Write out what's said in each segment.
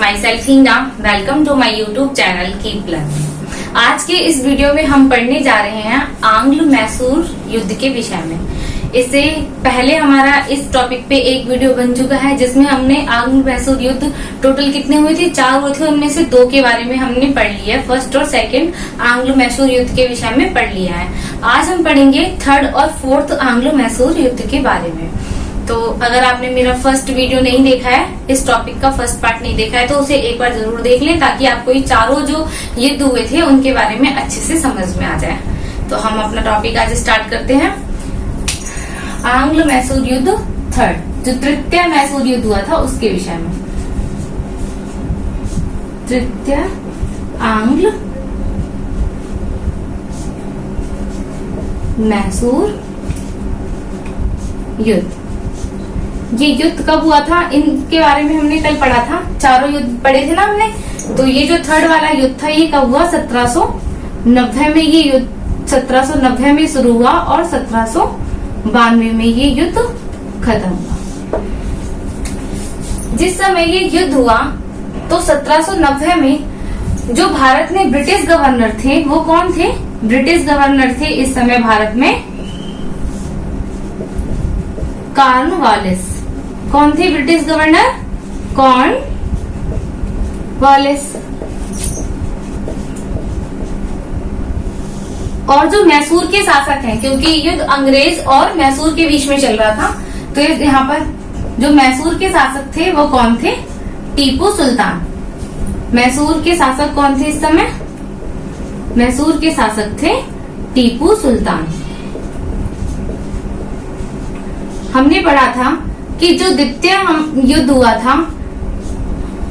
My self Hina. Welcome to my YouTube channel keep learning. आज के इस वीडियो में हम पढ़ने जा रहे हैं आंग्ल मैसूर युद्ध के विषय में। इससे पहले हमारा इस टॉपिक पे एक वीडियो बन चुका है जिसमें हमने आंग्ल मैसूर युद्ध टोटल कितने हुए थे, 4 हुए थे, उनमें से 2 के बारे में हमने पढ़ लिया है। फर्स्ट और सेकंड आंग्ल मैसूर युद्ध के विषय में पढ़ लिया है। आज हम पढ़ेंगे थर्ड और फोर्थ आंग्ल मैसूर युद्ध के बारे में। तो अगर आपने मेरा फर्स्ट वीडियो नहीं देखा है, इस टॉपिक का फर्स्ट पार्ट नहीं देखा है, तो उसे एक बार जरूर देख लें ताकि आपको ये चारों जो युद्ध हुए थे उनके बारे में अच्छे से समझ में आ जाए। तो हम अपना टॉपिक आज स्टार्ट करते हैं। आंग्ल मैसूर युद्ध थर्ड, जो तृतीय मैसूर युद्ध हुआ था उसके विषय में। तृतीय आंग्ल मैसूर युद्ध, ये युद्ध कब हुआ था इनके बारे में हमने कल पढ़ा था। चारों युद्ध पढ़े थे ना हमने। तो ये जो थर्ड वाला युद्ध था ये कब हुआ, 1790 में। ये युद्ध 1790 में शुरू हुआ और 1792 में ये युद्ध खत्म हुआ। जिस समय ये युद्ध हुआ तो 1790 में जो भारत में ब्रिटिश गवर्नर थे वो कौन थे? ब्रिटिश गवर्नर थे इस समय भारत में कॉर्नवालिस। कौन थे ब्रिटिश गवर्नर? कॉर्नवालिस। और जो मैसूर के शासक हैं, क्योंकि युद्ध अंग्रेज और मैसूर के बीच में चल रहा था, तो यहाँ पर जो मैसूर के शासक थे वो कौन थे? टीपू सुल्तान। मैसूर के शासक कौन थे इस समय? मैसूर के शासक थे टीपू सुल्तान। हमने पढ़ा था कि जो द्वितीय युद्ध हुआ था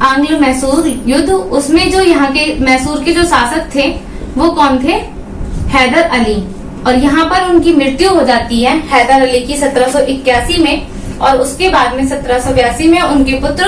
आंग्ल मैसूर युद्ध, उसमें जो यहाँ के मैसूर के जो शासक थे वो कौन थे? हैदर अली। और यहाँ पर उनकी मृत्यु हो जाती है हैदर अली की 1781 में, और उसके बाद में 1782 में उनके पुत्र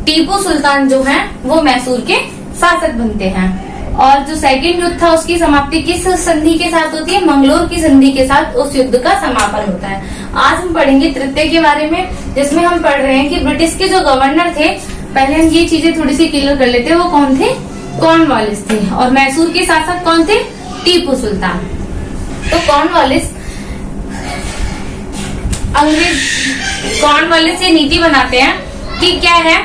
टीपू सुल्तान जो हैं वो मैसूर के शासक बनते हैं। और जो सेकंड युद्ध था उसकी समाप्ति किस संधि के साथ होती है? मंगलोर की संधि के साथ उस युद्ध का समापन होता है। आज हम पढ़ेंगे तृतीय के बारे में, जिसमें हम पढ़ रहे हैं कि ब्रिटिश के जो गवर्नर थे, पहले हम ये चीजें थोड़ी सी क्लियर कर लेते हैं, वो कौन थे? कॉर्नवालिस थे। और मैसूर के शासक कौन थे? टीपू सुल्तान। तो कॉर्नवालिस अंग्रेज कॉर्नवालिस ये नीति बनाते हैं कि क्या है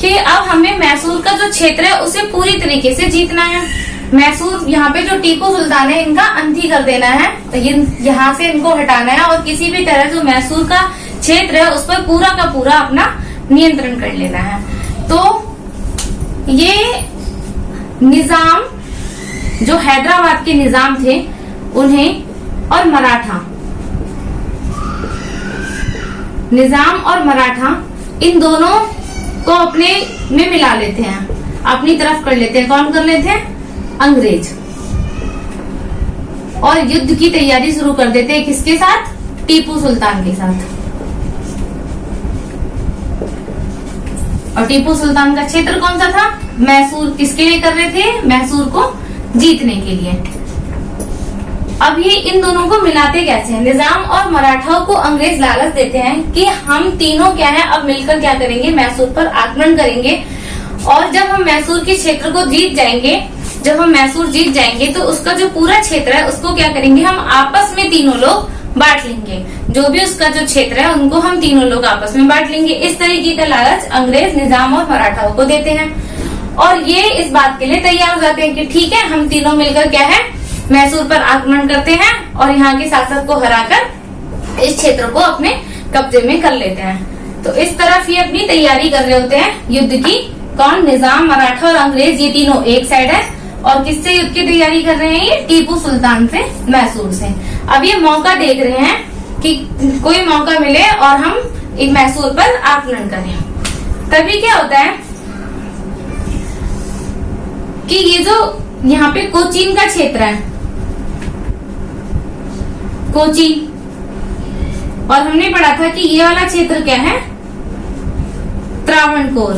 कि अब हमें मैसूर का जो क्षेत्र है उसे पूरी तरीके से जीतना है। मैसूर यहाँ पे जो टीपू सुल्तान है इनका अंत ही कर देना है, यहाँ से इनको हटाना है और किसी भी तरह जो मैसूर का क्षेत्र है उस पर पूरा का पूरा अपना नियंत्रण कर लेना है। तो ये निजाम जो हैदराबाद के निजाम थे उन्हें और मराठा, निजाम और मराठा इन दोनों को अपने में मिला लेते हैं, अपनी तरफ कर लेते हैं। कौन कर लेते हैं? अंग्रेज। और युद्ध की तैयारी शुरू कर देते हैं किसके साथ? टीपू सुल्तान के साथ। और टीपू सुल्तान का क्षेत्र कौन सा था? मैसूर। किसके लिए कर रहे थे? मैसूर को जीतने के लिए। अब ये इन दोनों को मिलाते कैसे हैं? निजाम और मराठाओं को अंग्रेज लालच देते हैं कि हम तीनों क्या है, अब मिलकर क्या करेंगे? मैसूर पर आक्रमण करेंगे। और जब हम मैसूर के क्षेत्र को जीत जाएंगे, जब हम मैसूर जीत जाएंगे तो उसका जो पूरा क्षेत्र है उसको क्या करेंगे? हम आपस में तीनों लोग बांट लेंगे। जो भी उसका जो क्षेत्र है उनको हम तीनों लोग आपस में बांट लेंगे। इस तरीके का लालच अंग्रेज निजाम और मराठाओं को देते हैं। और ये इस बात के लिए तैयार हो जाते हैं कि ठीक है, हम तीनों मिलकर क्या है, मैसूर पर आक्रमण करते हैं और यहाँ के शासक को हराकर इस क्षेत्र को अपने कब्जे में कर लेते हैं। तो इस तरफ ये अपनी तैयारी कर रहे होते हैं युद्ध की। कौन? निजाम, मराठा और अंग्रेज, ये तीनों एक साइड है। और किससे युद्ध की तैयारी कर रहे हैं? ये टीपू सुल्तान से, मैसूर से। अब ये मौका देख रहे हैं कि कोई मौका मिले और हम मैसूर पर आक्रमण करें। तभी क्या होता है कि ये जो यहाँ पे कोचीन का क्षेत्र है, कोचीन, और हमने पढ़ा था कि ये वाला क्षेत्र क्या है? त्रावणकोर।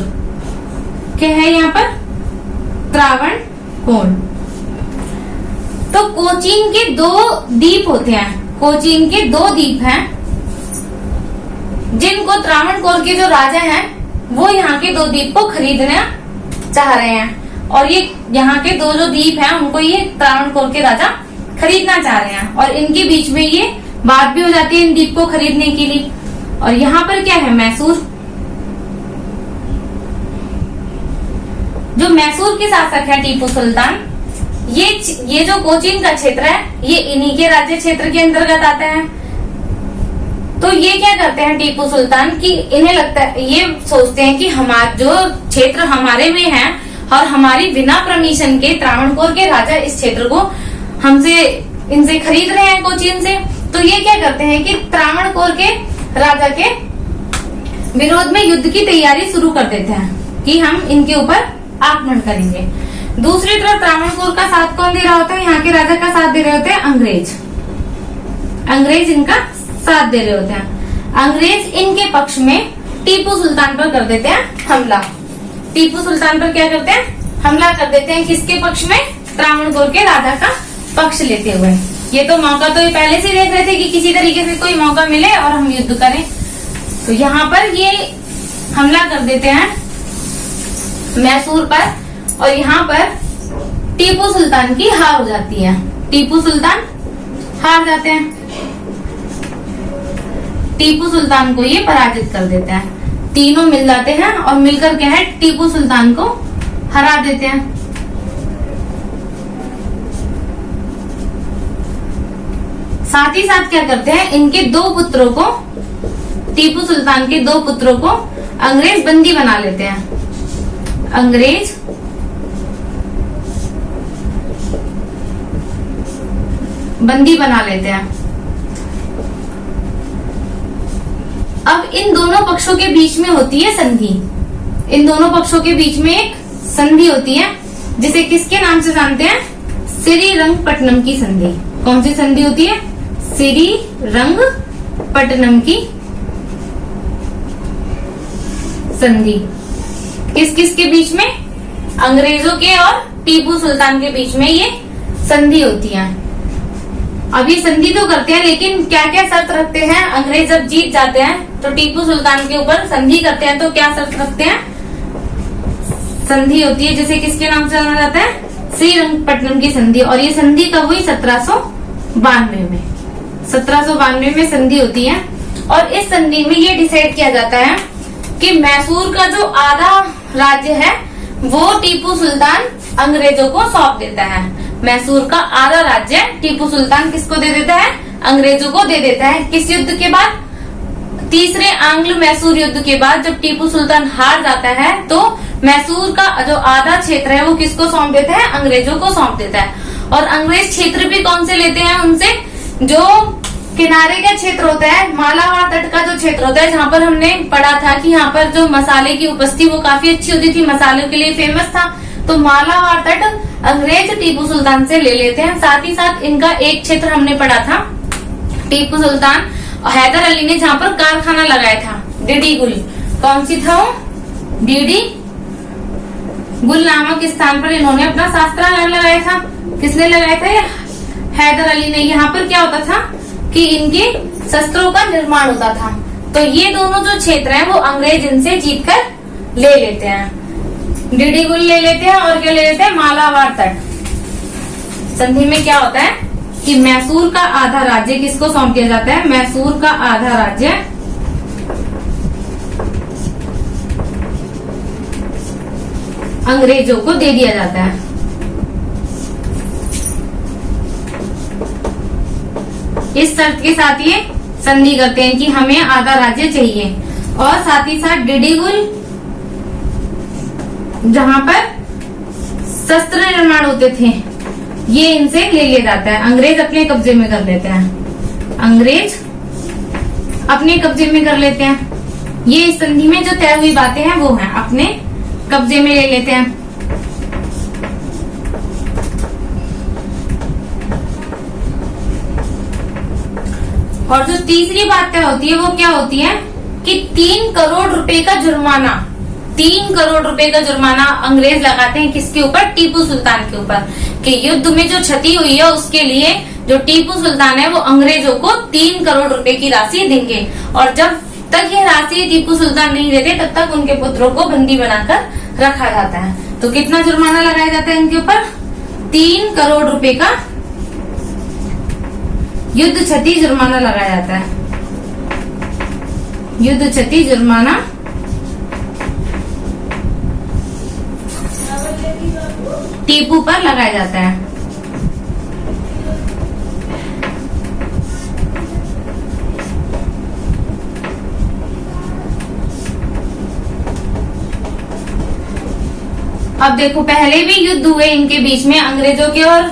क्या है यहाँ पर? त्रावणकोर। तो कोचीन के 2 द्वीप होते हैं। कोचीन के 2 द्वीप हैं जिनको त्रावणकोर के जो राजा हैं वो यहाँ के 2 द्वीप को खरीदना चाह रहे हैं। और ये यहाँ के दो जो द्वीप हैं उनको ये त्रावणकोर के राजा खरीदना चाह रहे हैं, और इनके बीच में ये बात भी हो जाती है इन द्वीप को खरीदने के लिए। और यहाँ पर क्या है, मैसूर। जो मैसूर के शासक है टीपू सुल्तान, ये जो कोचीन का क्षेत्र है ये इन्हीं के राज्य क्षेत्र के अंतर्गत आता है। तो ये क्या करते हैं टीपू सुल्तान कि इन्हें लगता है, ये सोचते हैं कि हमारा जो क्षेत्र हमारे में है और हमारी बिना परमिशन के त्रावणकोर के राजा इस क्षेत्र को इनसे खरीद रहे हैं कोचीन से। तो ये क्या करते हैं कि त्रावणकोर के राजा के विरोध में युद्ध की तैयारी शुरू कर देते हैं कि हम इनके ऊपर आक्रमण करेंगे। दूसरी तरफ त्रावणकोर का साथ कौन दे रहा होता है, यहाँ के राजा का साथ दे रहे होते हैं अंग्रेज इनका साथ दे रहे होते हैं। अंग्रेज इनके पक्ष में टीपू सुल्तान पर कर देते हैं हमला। टीपू सुल्तान पर क्या करते हैं, हमला कर देते हैं। किसके पक्ष में, त्रावणकोर के राजा का पक्ष लेते हुए। ये तो मौका तो ये पहले से देख रहे थे कि किसी तरीके से कोई मौका मिले और हम युद्ध करें। तो यहाँ पर ये हमला कर देते हैं मैसूर पर, और यहाँ पर टीपू सुल्तान की हार हो जाती है। टीपू सुल्तान हार जाते हैं। टीपू सुल्तान को ये पराजित कर देते हैं। तीनों मिल जाते हैं और मिलकर क्या है, टीपू सुल्तान को हरा देते हैं। साथ ही साथ क्या करते हैं, इनके दो पुत्रों को, टीपू सुल्तान के दो पुत्रों को अंग्रेज बंदी बना लेते हैं। अंग्रेज बंदी बना लेते हैं। अब इन दोनों पक्षों के बीच में होती है संधि। इन दोनों पक्षों के बीच में एक संधि होती है जिसे किसके नाम से जानते हैं, श्रीरंगपट्टनम की संधि। कौन सी संधि होती है, श्रीरंगपट्टनम की संधि। किस किस के बीच में, अंग्रेजों के और टीपू सुल्तान के बीच में ये संधि होती है। अब ये संधि तो करते हैं, लेकिन क्या क्या शर्त रखते हैं। अंग्रेज जब जीत जाते हैं तो टीपू सुल्तान के ऊपर संधि करते हैं, तो क्या शर्त रखते हैं, संधि होती है जिसे किसके नाम से जाना जाता है, श्रीरंगपट्टनम की संधि। और ये संधि कब हुई, 1792 में। 1792 में संधि होती है। और इस संधि में ये डिसाइड किया जाता है कि मैसूर का जो आधा राज्य है वो टीपू सुल्तान अंग्रेजों को सौंप देता है। मैसूर का आधा राज्य टीपू सुल्तान किसको दे देता है, अंग्रेजों को दे देता है। किस युद्ध के बाद, तीसरे आंग्ल मैसूर युद्ध के बाद जब टीपू सुल्तान हार जाता है तो मैसूर का जो आधा क्षेत्र है वो किसको सौंप देता है, अंग्रेजों को सौंप देता है। और अंग्रेज क्षेत्र भी कौन से लेते हैं उनसे, जो किनारे का क्षेत्र होता है, मालाबार तट का जो क्षेत्र होता है, जहाँ पर हमने पढ़ा था कि यहाँ पर जो मसाले की उपस्थिति वो काफी अच्छी होती थी, मसालों के लिए फेमस था। तो मालाबार तट अंग्रेज टीपू सुल्तान से ले लेते हैं। साथ ही साथ इनका एक क्षेत्र हमने पढ़ा था, टीपू सुल्तान हैदर अली ने जहाँ पर कारखाना लगाया था, डीडी गुल। कौन सी था वो, डीडी गुल नामक स्थान पर इन्होंने अपना शास्त्रागार लगाया था। किसने लगाया था, हैदर अली ने। यहाँ पर क्या होता था कि इनके शस्त्रों का निर्माण होता था। तो ये दोनों जो क्षेत्र हैं वो अंग्रेज इनसे जीतकर ले लेते हैं। डीडी गुल ले लेते हैं और क्या ले लेते हैं, मालाबार तट। संधि में क्या होता है कि मैसूर का आधा राज्य किसको सौंप दिया जाता है, मैसूर का आधा राज्य अंग्रेजों को दे दिया जाता है। इस शर्त के साथ ये संधि करते हैं कि हमें आधा राज्य चाहिए। और साथ ही साथ डीडी गुल जहाँ पर शस्त्र निर्माण होते थे ये इनसे ले लिया जाता है, अंग्रेज अपने कब्जे में कर लेते हैं। अंग्रेज अपने कब्जे में कर लेते हैं। ये इस संधि में जो तय हुई बातें हैं वो हैं, अपने कब्जे में ले लेते हैं। और जो तीसरी बात तय होती है वो क्या होती है कि 3 करोड़ रुपए का जुर्माना, 3 करोड़ रुपए का जुर्माना अंग्रेज लगाते हैं किसके ऊपर, टीपू सुल्तान के ऊपर। कि युद्ध में जो क्षति हुई है उसके लिए जो टीपू सुल्तान है वो अंग्रेजों को 3 करोड़ रुपए की राशि देंगे। और जब तक ये राशि टीपू सुल्तान नहीं देते तब तक उनके पुत्रों को बंदी बनाकर रखा जाता है। तो कितना जुर्माना लगाया जाता है इनके ऊपर? 3 करोड़ रुपए का युद्ध क्षति जुर्माना लगाया जाता है। युद्ध क्षति जुर्माना टीपू पर लगाया जाता है। अब देखो, पहले भी युद्ध हुए इनके बीच में, अंग्रेजों के और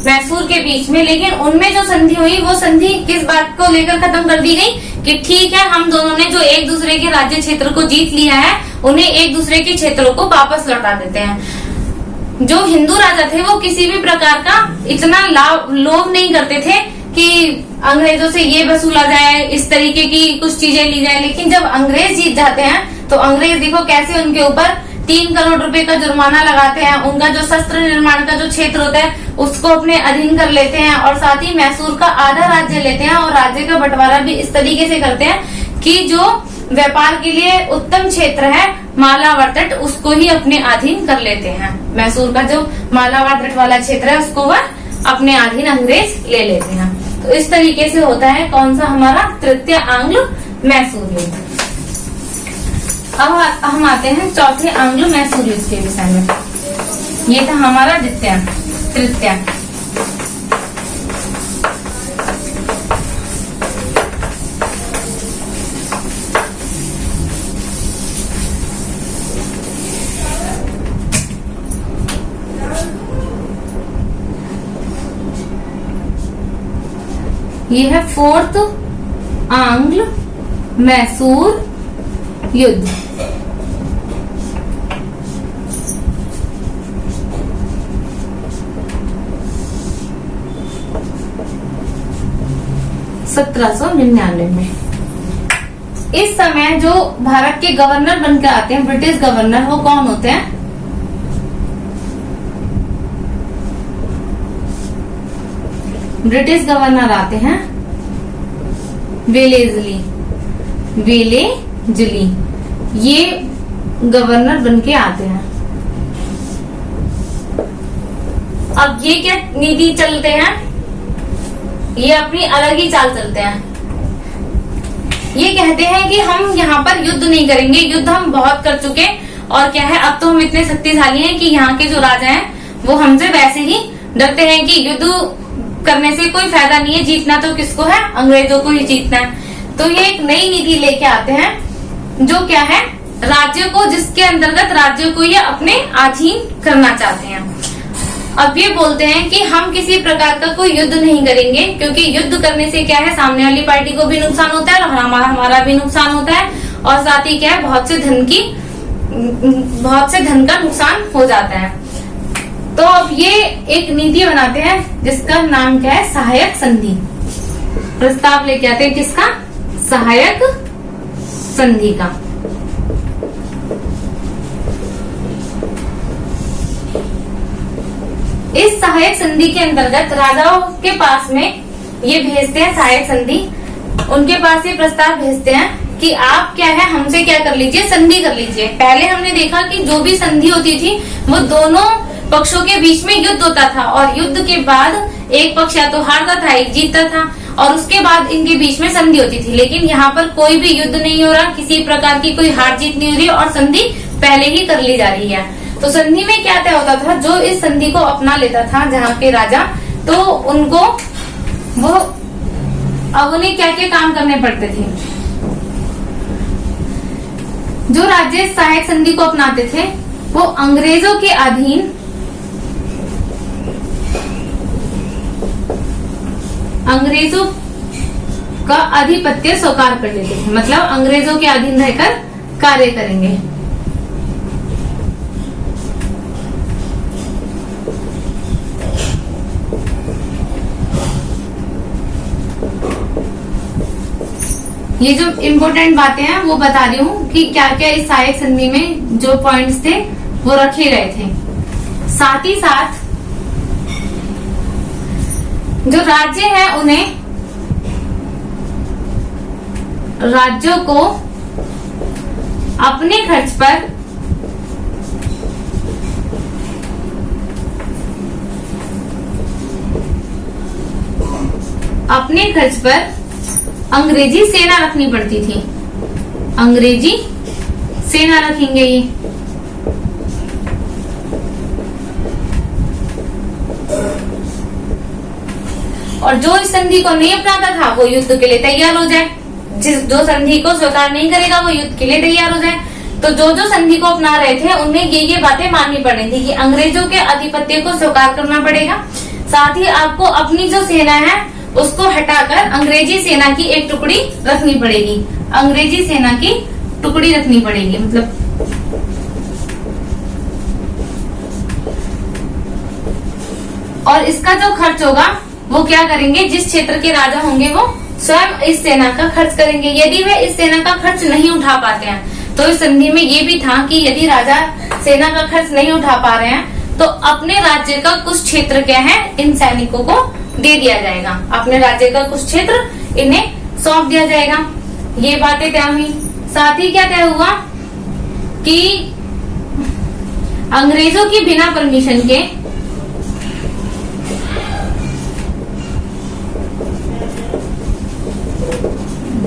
मैसूर के बीच में, लेकिन उनमें जो संधि हुई वो संधि किस बात को लेकर खत्म कर दी गई कि ठीक है, हम दोनों ने जो एक दूसरे के राज्य क्षेत्र को जीत लिया है, उन्हें एक दूसरे के क्षेत्रों को वापस लौटा देते हैं। जो हिंदू राजा थे वो किसी भी प्रकार का इतना लोभ नहीं करते थे कि अंग्रेजों से ये वसूला जाए, इस तरीके की कुछ चीजें ली जाए। लेकिन जब अंग्रेज जीत जाते हैं तो अंग्रेज देखो कैसे उनके ऊपर 3 करोड़ रुपए का जुर्माना लगाते हैं। उनका जो शस्त्र निर्माण का जो क्षेत्र होता है उसको अपने अधीन कर लेते हैं और साथ ही मैसूर का आधा राज्य लेते हैं और राज्य का बंटवारा भी इस तरीके से करते हैं कि जो व्यापार के लिए उत्तम क्षेत्र है मालाबार तट, उसको ही अपने अधीन कर लेते हैं। मैसूर का जो मालाबार तट वाला क्षेत्र है उसको वह अपने अधीन अंग्रेज ले लेते हैं। तो इस तरीके से होता है कौन सा हमारा तृतीय आंग्ल मैसूर युद्ध। अब हम आते हैं चौथे आंग्ल मैसूर युद्ध के विषय में। ये था हमारा द्वितीय, तृतीय। ये है फोर्थ आंग्ल मैसूर युद्ध। में इस समय जो भारत के गवर्नर बनकर आते हैं, ब्रिटिश गवर्नर, वो कौन होते हैं? ब्रिटिश गवर्नर आते हैं वेलेजली। ये गवर्नर बनके आते हैं। अब ये क्या नीति चलते हैं? ये अपनी अलग ही चाल चलते हैं। ये कहते हैं कि हम यहाँ पर युद्ध नहीं करेंगे, युद्ध हम बहुत कर चुके और क्या है, अब तो हम इतने शक्तिशाली हैं कि यहाँ के जो राजा हैं वो हमसे वैसे ही डरते हैं कि युद्ध करने से कोई फायदा नहीं है, जीतना तो किसको है? अंग्रेजों को ही जीतना है। तो ये एक नई नीति लेके आते हैं जो क्या है, राज्य को, जिसके अंतर्गत राज्य को ये अपने अधीन करना चाहते हैं। अब ये बोलते हैं कि हम किसी प्रकार का कोई युद्ध नहीं करेंगे, क्योंकि युद्ध करने से क्या है, सामने वाली पार्टी को भी नुकसान होता है और हमारा भी नुकसान होता है, और साथ ही क्या है, बहुत से धन का नुकसान हो जाता है। तो अब ये एक नीति बनाते हैं जिसका नाम क्या है, सहायक संधि। प्रस्ताव लेके आते हैं किसका? सहायक संधि का। इस सहायक संधि के अंतर्गत राजाओं के पास में ये भेजते हैं, सहायक संधि उनके पास ये प्रस्ताव भेजते हैं कि आप क्या है, हमसे क्या कर लीजिए, संधि कर लीजिए। पहले हमने देखा कि जो भी संधि होती थी वो दोनों पक्षों के बीच में युद्ध होता था और युद्ध के बाद एक पक्ष या तो हारता था, एक जीतता था, और उसके बाद इनके बीच में संधि होती थी। लेकिन यहाँ पर कोई भी युद्ध नहीं हो रहा, किसी प्रकार की कोई हार जीत नहीं हो रही और संधि पहले ही कर ली जा रही है। तो संधि में क्या तय होता था, जो इस संधि को अपना लेता था जहाँ के राजा, तो उनको वो अब उन्हें क्या क्या काम करने पड़ते थे। जो राज्य सहायक संधि को अपनाते थे वो अंग्रेजों के अधीन, अंग्रेजों का आधिपत्य स्वीकार कर लेते थे, मतलब अंग्रेजों के अधीन रहकर कार्य करेंगे। ये जो इम्पोर्टेंट बातें हैं वो बता रही हूँ कि क्या क्या इस सहायक संधि में जो पॉइंट्स थे वो रखे गए थे। साथ ही साथ जो राज्य है उन्हें राज्यों को अपने खर्च पर अपने खर्च पर अंग्रेजी सेना रखनी पड़ती थी। अंग्रेजी सेना रखेंगे ये। और जो इस संधि को नहीं अपनाता था वो युद्ध के लिए तैयार हो जाए। जो संधि को स्वीकार नहीं करेगा वो युद्ध के लिए तैयार हो जाए। तो जो संधि को अपना रहे थे उनमें ये बातें माननी पड़ रही थी कि अंग्रेजों के आधिपत्य को स्वीकार करना पड़ेगा, साथ ही आपको अपनी जो सेना है उसको हटाकर अंग्रेजी सेना की एक टुकड़ी रखनी पड़ेगी। अंग्रेजी सेना की टुकड़ी रखनी पड़ेगी मतलब। और इसका जो खर्च होगा वो क्या करेंगे, जिस क्षेत्र के राजा होंगे वो स्वयं इस सेना का खर्च करेंगे। यदि वे इस सेना का खर्च नहीं उठा पाते हैं तो इस संधि में ये भी था कि यदि राजा सेना का खर्च नहीं उठा पा रहे हैं तो अपने राज्य का कुछ क्षेत्र क्या है इन सैनिकों को दे दिया जाएगा। अपने राज्य का कुछ क्षेत्र इन्हें सौंप दिया जाएगा। ये बातें तय हुई। साथ ही क्या तय हुआ कि अंग्रेजों की बिना परमिशन के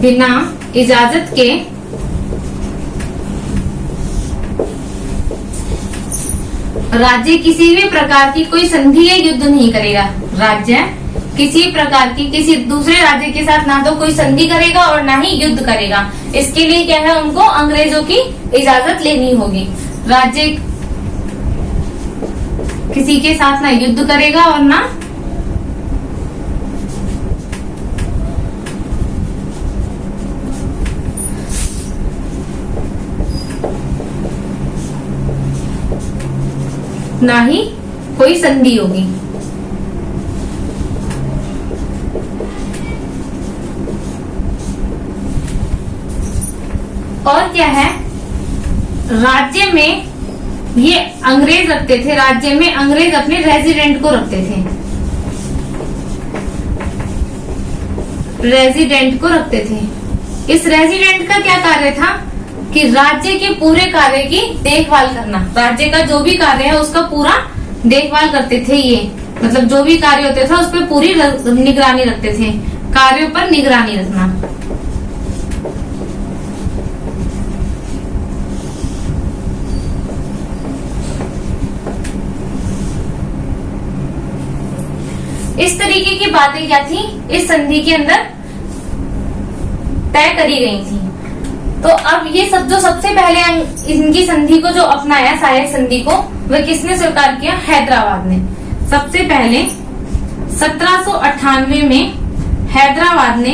बिना इजाजत के राज्य किसी भी प्रकार की कोई संधि या युद्ध नहीं करेगा। राज्य किसी प्रकार की किसी दूसरे राज्य के साथ ना तो कोई संधि करेगा और ना ही युद्ध करेगा। इसके लिए क्या है, उनको अंग्रेजों की इजाजत लेनी होगी। राज्य किसी के साथ ना युद्ध करेगा और ना ही कोई संधि होगी। और क्या है, राज्य में ये अंग्रेज रखते थे, राज्य में अंग्रेज अपने रेजिडेंट को रखते थे, रेजिडेंट को रखते थे। इस रेजिडेंट का क्या कार्य था कि राज्य के पूरे कार्य की देखभाल करना। राज्य का जो भी कार्य है उसका पूरा देखभाल करते थे ये, मतलब जो भी कार्य होते थे उस पर पूरी निगरानी रखते थे, कार्यों पर निगरानी रखना। इस तरीके की बातें क्या थी इस संधि के अंदर तय करी गई थी। तो अब ये सब जो सबसे पहले इनकी संधि को जो अपनाया, सहायक संधि को, वह किसने स्वीकार किया, हैदराबाद ने। सबसे पहले 1798 में हैदराबाद ने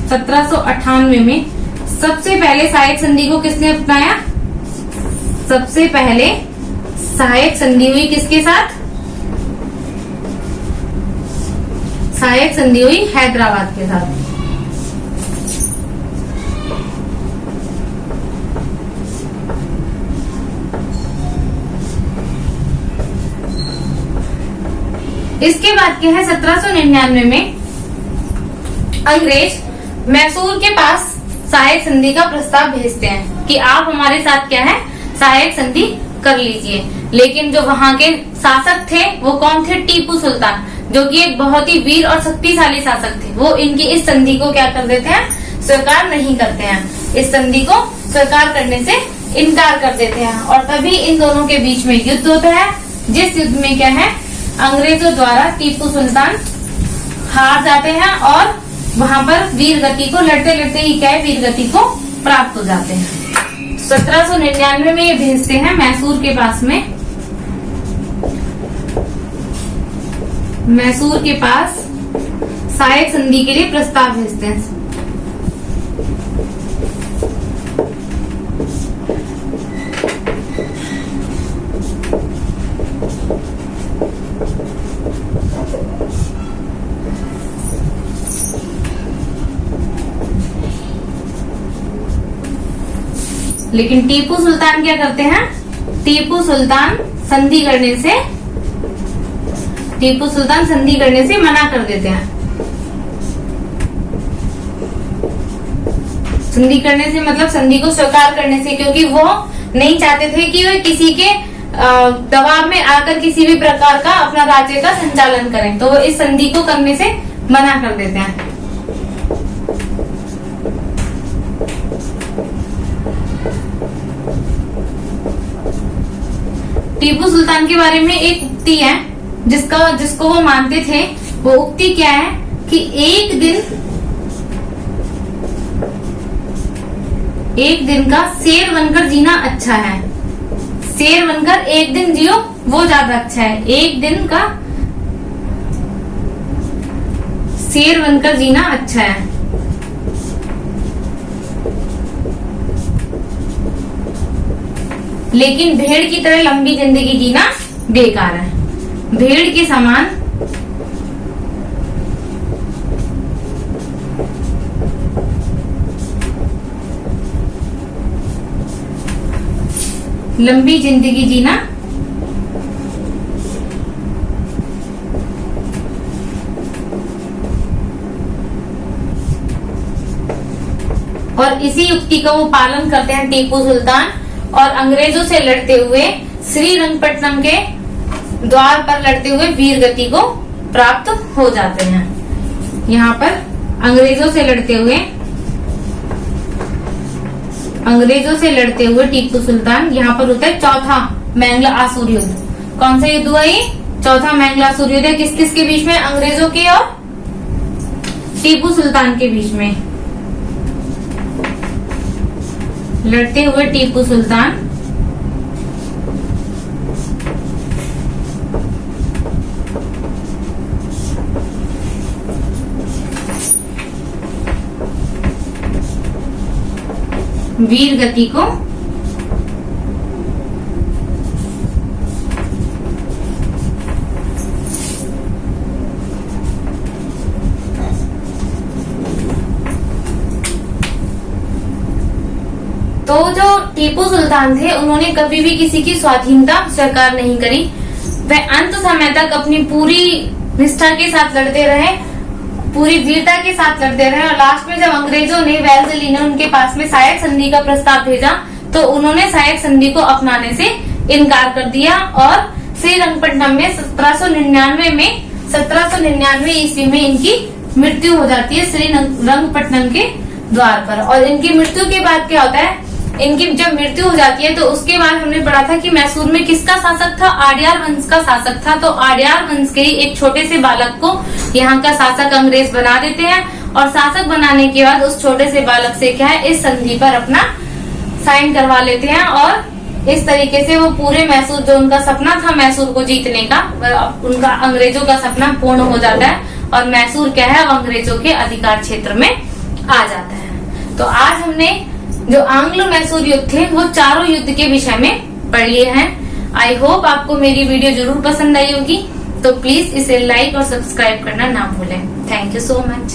1798 में सबसे पहले सहायक संधि को किसने अपनाया, सबसे पहले सहायक संधि हुई किसके साथ, सहायक संधि हुई हैदराबाद के साथ। इसके बाद क्या है, 1799 में अंग्रेज मैसूर के पास सहायक संधि का प्रस्ताव भेजते हैं कि आप हमारे साथ क्या है सहायक संधि कर लीजिए। लेकिन जो वहां के शासक थे वो कौन थे, टीपू सुल्तान, जो कि एक बहुत ही वीर और शक्तिशाली शासक थे। वो इनकी इस संधि को क्या कर देते हैं, स्वीकार नहीं करते हैं। इस संधि को स्वीकार करने से इनकार कर देते हैं और तभी इन दोनों के बीच में युद्ध होता है, जिस युद्ध में क्या है अंग्रेजों द्वारा टीपू सुल्तान हार जाते हैं और वहां पर वीर गति को लड़ते लड़ते ही क्या है वीर गति को प्राप्त हो जाते हैं। 1799 में ये भेजते हैं मैसूर के पास में, मैसूर के पास सहायक संधि के लिए प्रस्ताव भेजते हैं। लेकिन टीपू सुल्तान क्या करते हैं, टीपू सुल्तान संधि करने से मना कर देते हैं। संधि करने से मतलब संधि को स्वीकार करने से, क्योंकि वो नहीं चाहते थे कि वे किसी के दबाव में आकर किसी भी प्रकार का अपना राज्य का संचालन करें, तो वो इस संधि को करने से मना कर देते हैं। टीपू सुल्तान के बारे में एक उक्ति है जिसको वो मानते थे। वो उक्ति क्या है कि एक दिन का शेर बनकर जीना अच्छा है। शेर बनकर एक दिन जियो वो ज्यादा अच्छा है। एक दिन का शेर बनकर जीना अच्छा है। लेकिन भेड़ की तरह लंबी जिंदगी जीना बेकार है। भेड़ के समान लंबी जिंदगी जीना और इसी युक्ति का वो पालन करते हैं टीपू सुल्तान, और अंग्रेजों से लड़ते हुए श्रीरंगपट्टनम के द्वार पर लड़ते हुए वीर गति को प्राप्त हो जाते हैं। यहाँ पर अंग्रेजों से लड़ते हुए टीपू सुल्तान, यहाँ पर होता है चौथा मैंगला आसुर युद्ध। कौन सा युद्ध हुआ ये? चौथा मैंगला आसुर युद्ध। किस किस के बीच में? अंग्रेजों के और टीपू सुल्तान के बीच में लड़ते हुए टीपू सुल्तान वीर गति को तो जो टीपू सुल्तान थे उन्होंने कभी भी किसी की स्वाधीनता स्वीकार नहीं करी। वह अंत समय तक अपनी पूरी निष्ठा के साथ लड़ते रहे, पूरी वीरता के साथ लड़ते रहे। और लास्ट में जब अंग्रेजों ने वेल्लेस्ली ने उनके पास में सहायक संधि का प्रस्ताव भेजा तो उन्होंने सहायक संधि को अपनाने से इनकार कर दिया और श्रीरंगपट्टनम में 1799 ईस्वी में इनकी मृत्यु हो जाती है श्रीरंगपट्टनम के द्वार पर। और इनकी मृत्यु के बाद क्या होता है? इनकी जब मृत्यु हो जाती है तो उसके बाद हमने पढ़ा था कि मैसूर में किसका शासक था? आड्यार वंश का शासक था। तो आड्यार वंश के ही एक छोटे से बालक को यहाँ का शासक अंग्रेज बना देते हैं और शासक बनाने के बाद उस छोटे से बालक से क्या है, इस संधि पर अपना साइन करवा लेते हैं। और इस तरीके से वो पूरे मैसूर, जो उनका सपना था मैसूर को जीतने का, उनका अंग्रेजों का सपना पूर्ण हो जाता है और मैसूर क्या है, अब अंग्रेजों के अधिकार क्षेत्र में आ जाता है। तो आज हमने जो आंग्लो मैसूर युद्ध थे वो चारों युद्ध के विषय में पढ़ लिए हैं। आई होप आपको मेरी वीडियो जरूर पसंद आई होगी। तो प्लीज इसे लाइक और सब्सक्राइब करना ना भूलें। Thank you so much.